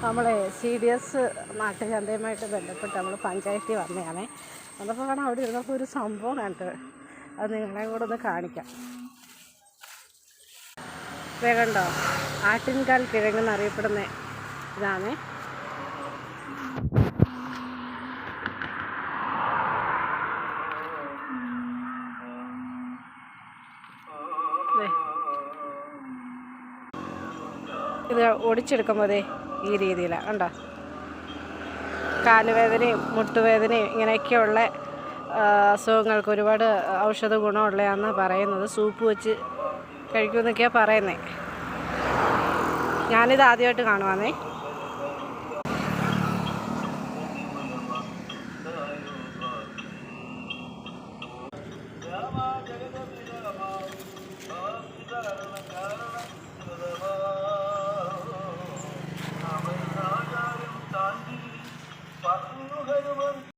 നമ്മളെ CDS നാട്ടുചന്തയുമായിട്ട് ബന്ധപ്പെട്ട് നമ്മൾ പഞ്ചായത്തിൽ വന്നതാണേ. വന്നപ്പോൾ കാണാം അവിടെ ഇരുന്നപ്പോൾ ഒരു സംഭവം കണ്ടത്. അത് നിങ്ങളെ കൂടെ ഒന്ന് കാണിക്കാം. വേഗണ്ടോ ആട്ടിൻകാൽ കിഴങ്ങെന്നറിയപ്പെടുന്ന ഇതാണേ. ഇത് ഒടിച്ചെടുക്കുമ്പോൾ ഈ രീതിയിലാണ് കണ്ടോ. കാലുവേദനയും മുട്ടുവേദനയും ഇങ്ങനെയൊക്കെയുള്ള അസുഖങ്ങൾക്ക് ഒരുപാട് ഔഷധ ഗുണമുള്ളതാണെന്നാണ് പറയുന്നത്. സൂപ്പ് വെച്ച് കഴിക്കുമെന്നൊക്കെയാണ് പറയുന്നത്. ഞാനിത് ആദ്യമായിട്ട് കാണുവാന്നേ.